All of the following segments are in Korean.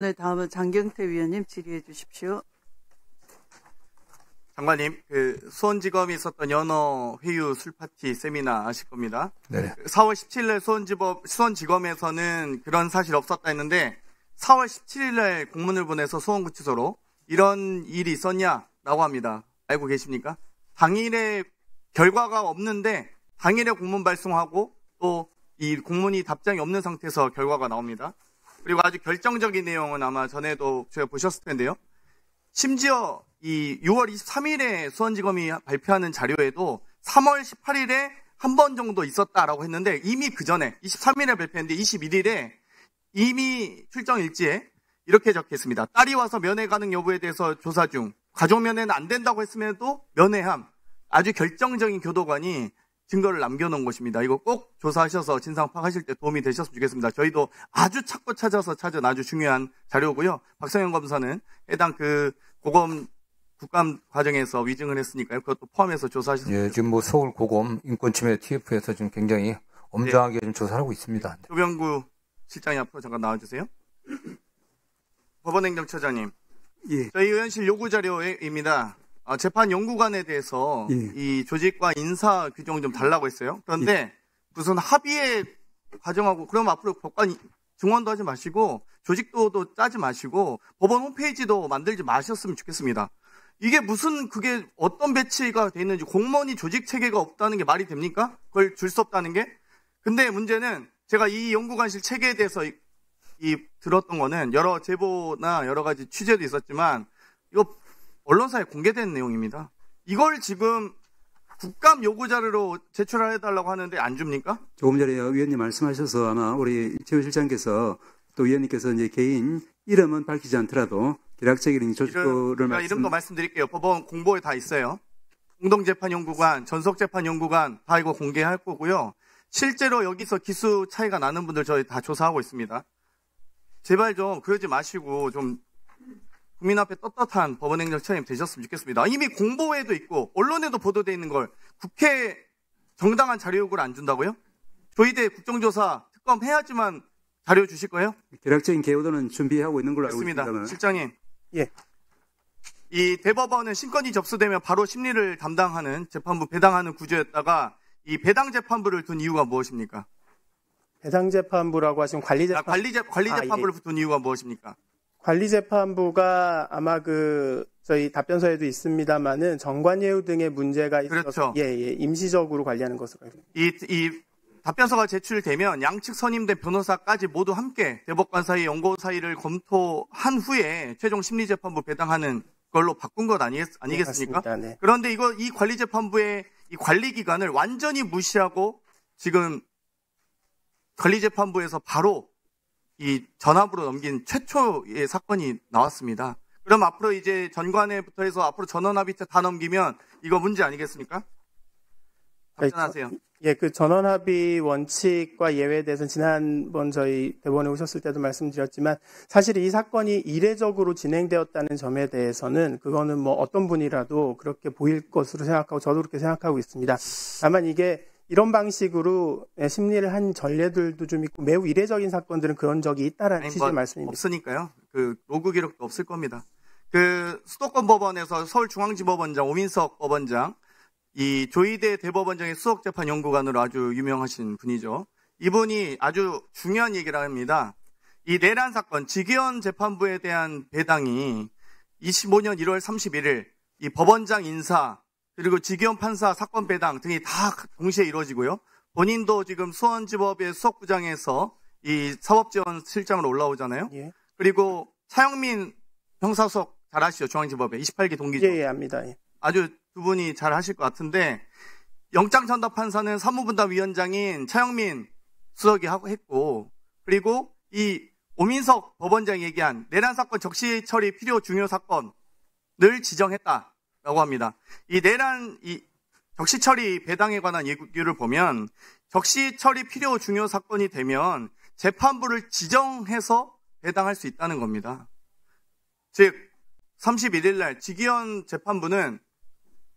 네, 다음은 장경태 위원님 질의해 주십시오. 장관님, 수원지검이 있었던 연어 회유 술파티 세미나 아실 겁니다. 네. 4월 17일 수원지검에서는 그런 사실 없었다 했는데 4월 17일에 공문을 보내서 수원구치소로 이런 일이 있었냐라고 합니다. 알고 계십니까? 당일에 결과가 없는데 당일에 공문 발송하고 또 이 공문이 답장이 없는 상태에서 결과가 나옵니다. 그리고 아주 결정적인 내용은 아마 전에도 제가 보셨을 텐데요. 심지어 이 6월 23일에 수원지검이 발표하는 자료에도 3월 18일에 한 번 정도 있었다라고 했는데 이미 그 전에 23일에 발표했는데 21일에 이미 출정 일지에 이렇게 적혀 있습니다. 딸이 와서 면회 가능 여부에 대해서 조사 중. 가족 면회는 안 된다고 했음에도 면회함. 아주 결정적인 교도관이 증거를 남겨놓은 것입니다. 이거 꼭 조사하셔서 진상 파악하실 때 도움이 되셨으면 좋겠습니다. 저희도 아주 찾고 찾아서 찾은 아주 중요한 자료고요. 박성현 검사는 해당 고검 국감 과정에서 위증을 했으니까요. 그것도 포함해서 조사하셨으면 좋겠습니다. 예, 지금 뭐 서울 고검 인권침해 TF에서 지금 굉장히 엄정하게 좀 조사를 하고 있습니다. 조병구 실장이 앞으로 잠깐 나와주세요. 법원행정처장님. 예. 저희 의원실 요구 자료입니다. 재판 연구관에 대해서 예. 이 조직과 인사 규정을 좀 달라고 했어요. 그런데 무슨 합의의 과정하고 그럼 앞으로 법관 증언도 하지 마시고 조직도도 짜지 마시고 법원 홈페이지도 만들지 마셨으면 좋겠습니다. 이게 무슨 그게 어떤 배치가 돼 있는지 공무원이 조직 체계가 없다는 게 말이 됩니까? 그걸 줄 수 없다는 게? 근데 문제는 제가 이 연구관실 체계에 대해서 들었던 거는 여러 제보나 여러 가지 취재도 있었지만 이거 언론사에 공개된 내용입니다. 이걸 지금 국감 요구 자료로 제출해달라고 하는데 안 줍니까? 조금 전에 위원님 말씀하셔서 아마 우리 최우 실장께서 또 위원님께서 이제 개인 이름은 밝히지 않더라도 기략적인 조직도를 이름도 말씀드릴게요. 법원 공보에 다 있어요. 공동재판연구관, 전속재판연구관 다 이거 공개할 거고요. 실제로 여기서 기수 차이가 나는 분들 저희 다 조사하고 있습니다. 제발 좀 그러지 마시고 좀 국민 앞에 떳떳한 법원행정처장님 되셨으면 좋겠습니다. 이미 공보에도 있고 언론에도 보도되어 있는 걸 국회 정당한 자료 요구를 안 준다고요? 조희대 국정조사 특검 해야지만 자료 주실 거예요? 기략적인 개요도는 준비하고 있는 걸로 알고 있습니다. 있습니다만. 실장님. 예. 이 대법원은 신건이 접수되면 바로 심리를 담당하는 재판부 배당하는 구조였다가 이 배당 재판부를 둔 이유가 무엇입니까? 배당 재판부라고 하시면 관리 재판부를 둔 이유가 무엇입니까? 관리 재판부가 아마 저희 답변서에도 있습니다만은 정관예우 등의 문제가 있어서 그렇죠. 임시적으로 관리하는 것으로 알고 있습니다. 이 답변서가 제출되면 양측 선임된 변호사까지 모두 함께 대법관 사이 연고 사이를 검토한 후에 최종 심리재판부 배당하는 걸로 바꾼 것 아니겠습니까? 네, 네. 그런데 이 관리재판부의 이 관리 기간을 완전히 무시하고 지금 관리재판부에서 바로 이 전압으로 넘긴 최초의 사건이 나왔습니다. 그럼 앞으로 이제 전관에부터 해서 앞으로 전원합의체 다 넘기면 이거 문제 아니겠습니까? 답변하세요. 예, 전원합의 원칙과 예외에 대해서는 지난번 저희 대법원에 오셨을 때도 말씀드렸지만 사실 이 사건이 이례적으로 진행되었다는 점에 대해서는 그거는 뭐 어떤 분이라도 그렇게 보일 것으로 생각하고 저도 그렇게 생각하고 있습니다. 다만 이게 이런 방식으로 심리를 한 전례들도 좀 있고 매우 이례적인 사건들은 그런 적이 있다라는 취지의 말씀입니다. 없으니까요. 로그 기록도 없을 겁니다. 수도권 법원에서 서울중앙지법원장 오민석 법원장 이 조희대 대법원장의 수석재판연구관으로 아주 유명하신 분이죠. 이분이 아주 중요한 얘기를 합니다. 이 내란 사건 지기현 재판부에 대한 배당이 25년 1월 31일 이 법원장 인사 그리고 지기현 판사 사건 배당 등이 다 동시에 이루어지고요. 본인도 지금 수원지법의 수석부장에서 이 사법지원 실장으로 올라오잖아요. 예. 그리고 차영민 형사수석 잘 아시죠? 중앙지법에 28기 동기죠. 예, 압니다. 예. 아주 두 분이 잘 하실 것 같은데 영장전담 판사는 사무분담위원장인 차영민 수석이 했고 그리고 이 오민석 법원장이 얘기한 내란 사건 적시 처리 필요 중요 사건을 지정했다라고 합니다. 이 적시 처리 배당에 관한 얘기를 보면 적시 처리 필요 중요 사건이 되면 재판부를 지정해서 배당할 수 있다는 겁니다. 즉 31일 날 지기현 재판부는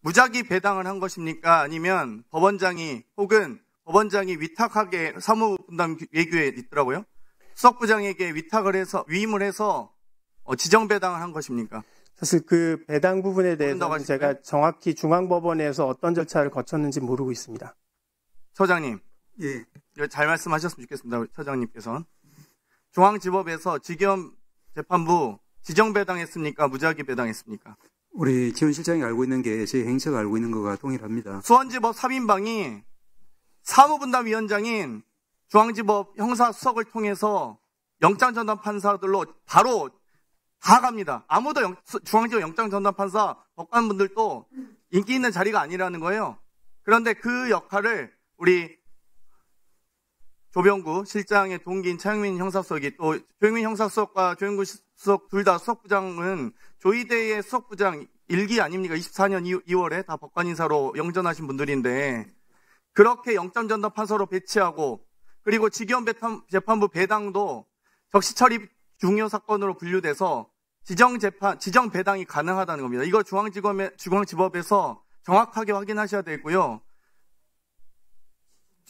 무작위 배당을 한 것입니까? 아니면 법원장이 혹은 법원장이 위탁하게 사무분담 예규에 있더라고요. 수석부장에게 위임을 해서 지정 배당을 한 것입니까? 사실 그 배당 부분에 모른다고 대해서는 하시고요. 제가 정확히 중앙법원에서 어떤 절차를 거쳤는지 모르고 있습니다. 처장님, 예. 이거 잘 말씀하셨으면 좋겠습니다. 처장님께서는. 중앙지법에서 지겸 재판부 지정 배당했습니까? 무작위 배당했습니까? 우리 지원 실장이 알고 있는 게 제 행처가 알고 있는 것과 동일합니다. 수원지법 3인방이 사무분담위원장인 중앙지법 형사수석을 통해서 영장전담 판사들로 바로 다 갑니다. 아무도 중앙지법 영장전담 판사 법관분들도 인기 있는 자리가 아니라는 거예요. 그런데 그 역할을 우리 조병구 실장의 동기인 차영민 형사수석이, 또 조영민 형사수석과 조영구 수석 둘 다 수석부장은 조희대의 수석부장 1기 아닙니까? 24년 2월에 다 법관인사로 영전하신 분들인데, 그렇게 영장전담 판사로 배치하고, 그리고 지겸 재판부 배당도 적시처리 중요 사건으로 분류돼서 지정 배당이 가능하다는 겁니다. 이거 중앙지법에서 정확하게 확인하셔야 되고요.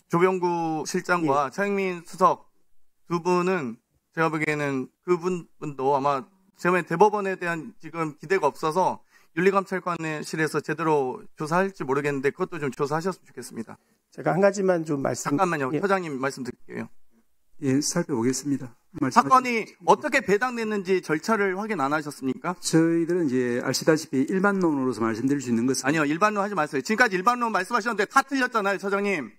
조병구 실장과 차영민 수석 두 분은 제가 보기에는 그분도 아마 제가 대법원에 대한 지금 기대가 없어서 윤리감찰관실에서 제대로 조사할지 모르겠는데 그것도 좀 조사하셨으면 좋겠습니다. 제가 한 가지만 좀 잠깐만요. 처장님 말씀 드릴게요. 예, 살펴보겠습니다. 사건이 어떻게 배당됐는지 절차를 확인 안 하셨습니까? 저희들은 이제 아시다시피 일반론으로서 말씀드릴 수 있는 것은 아니요. 일반론 하지 마세요. 지금까지 일반론 말씀하셨는데 다 틀렸잖아요. 처장님.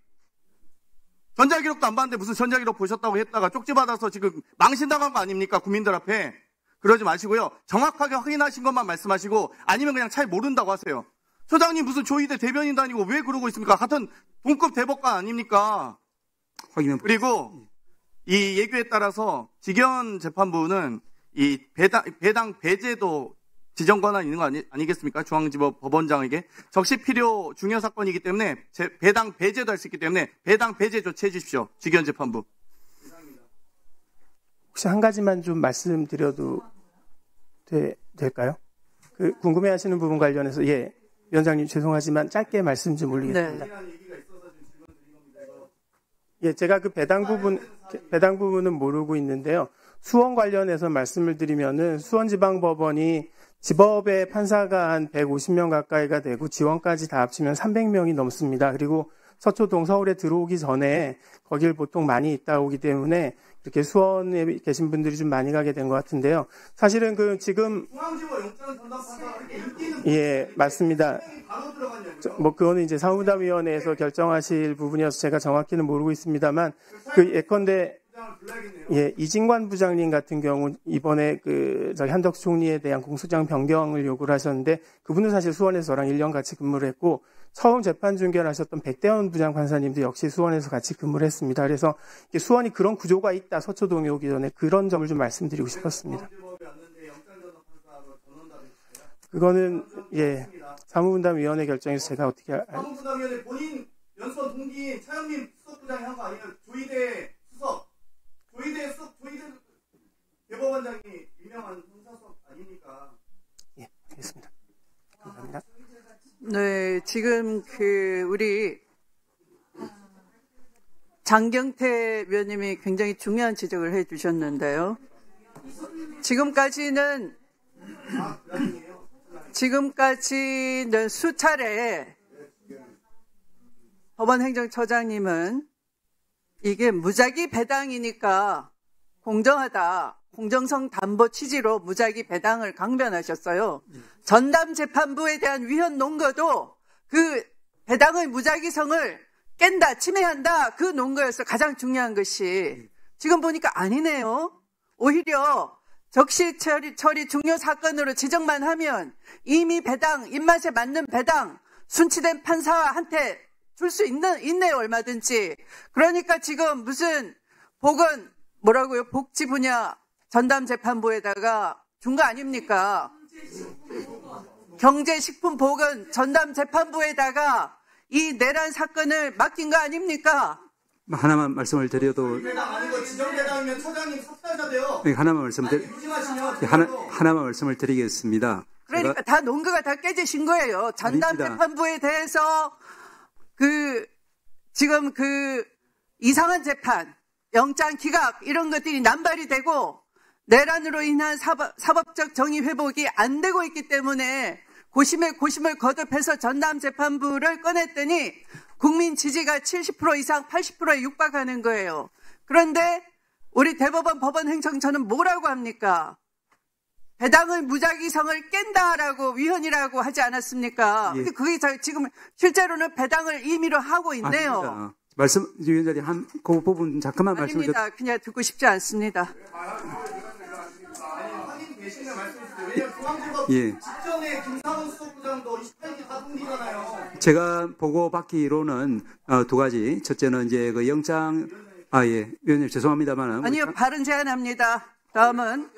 전자기록도 안 봤는데 무슨 전자기록 보셨다고 했다가 쪽지받아서 지금 망신당한 거 아닙니까? 국민들 앞에. 그러지 마시고요. 정확하게 확인하신 것만 말씀하시고 아니면 그냥 잘 모른다고 하세요. 처장님 무슨 조희대 대변인도 아니고 왜 그러고 있습니까? 같은 동급 대법관 아닙니까? 그리고 이 예규에 따라서 지겸 재판부는 이 배당 배제도 지정 권한이 있는 거 아니겠습니까? 중앙지법 법원장에게 적시 필요 중요 사건이기 때문에 배당 배제도 할 수 있기 때문에 배당 배제 조치해 주십시오. 지겸 재판부. 혹시 한 가지만 좀 말씀드려도 될까요? 그 궁금해하시는 부분 관련해서 위원장님 죄송하지만 짧게 말씀 좀 올리겠습니다. 제가 그 배당 부분은 모르고 있는데요. 수원 관련해서 말씀을 드리면은 수원지방법원이 지법의 판사가 한 150명 가까이가 되고 지원까지 다 합치면 300명이 넘습니다. 그리고 서초동 서울에 들어오기 전에 거길 보통 많이 있다 오기 때문에 이렇게 수원에 계신 분들이 좀 많이 가게 된 것 같은데요. 사실은 그 지금 맞습니다. 그거는 이제 사무담위원회에서 결정하실 부분이어서 제가 정확히는 모르고 있습니다만 예컨대 이진관 부장님 같은 경우 이번에 한덕수 총리에 대한 공소장 변경을 요구를 하셨는데 그분은 사실 수원에서 저랑 1년 같이 근무를 했고 처음 재판 중계를 하셨던 백대원 부장판사님도 역시 수원에서 같이 근무를 했습니다. 그래서 수원이 그런 구조가 있다. 서초동에 오기 전에 그런 점을 좀 말씀드리고 싶었습니다. 그거는 사무분담위원회 결정에서 제가 어떻게 사무분담위원회 본인 연수원 동기인 차영민 수석부장이 한 거 아니에요? 조희대 수석. 조희대 대법원장이 유명한 형사수석 아닙니까? 알겠습니다. 감사합니다. 네, 지금 우리 장경태 위원님이 굉장히 중요한 지적을 해 주셨는데요. 지금까지는 수차례 법원행정처장님은 이게 무작위 배당이니까 공정하다, 공정성 담보 취지로 무작위 배당을 강변하셨어요. 전담 재판부에 대한 위헌 논거도 그 배당의 무작위성을 깬다, 침해한다, 그 논거여서 가장 중요한 것이 지금 보니까 아니네요. 오히려 적시 처리 중요 사건으로 지정만 하면 이미 배당, 입맛에 맞는 배당, 순치된 판사한테 줄 수 있네요, 얼마든지. 그러니까 지금 무슨 복지 분야 전담 재판부에다가 준 거 아닙니까? 경제식품보건 전담 재판부에다가 이 내란 사건을 맡긴 거 아닙니까? 하나만 말씀을 드려도 지정배당이면 처장님 삭발자 돼요. 하나만 말씀을 드리겠습니다. 그러니까 다 논거가 다 깨지신 거예요. 전담 아닙니다. 재판부에 대해서 지금 이상한 재판, 영장 기각 이런 것들이 남발이 되고 내란으로 인한 사법적 정의 회복이 안 되고 있기 때문에 고심에 고심을 거듭해서 전담재판부를 꺼냈더니 국민 지지가 70% 이상 80%에 육박하는 거예요. 그런데 우리 대법원 법원행정처는 뭐라고 합니까? 배당의 무작위성을 깬다라고 위헌이라고 하지 않았습니까? 예. 근데 그게 지금 실제로는 배당을 임의로 하고 있네요. 아닙니다. 말씀 위원장님 그 부분 잠깐만 말씀을 아닙니다. 그냥 듣고 싶지 않습니다. 예. 직전에 김상훈 수석부장도 28기 가동기잖아요. 제가 보고 받기로는 두 가지. 첫째는 이제 그 영장 예. 위원님 죄송합니다만 아니요, 발언 제한합니다. 다음은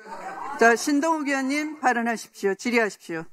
신동욱 의원님 발언하십시오. 질의하십시오.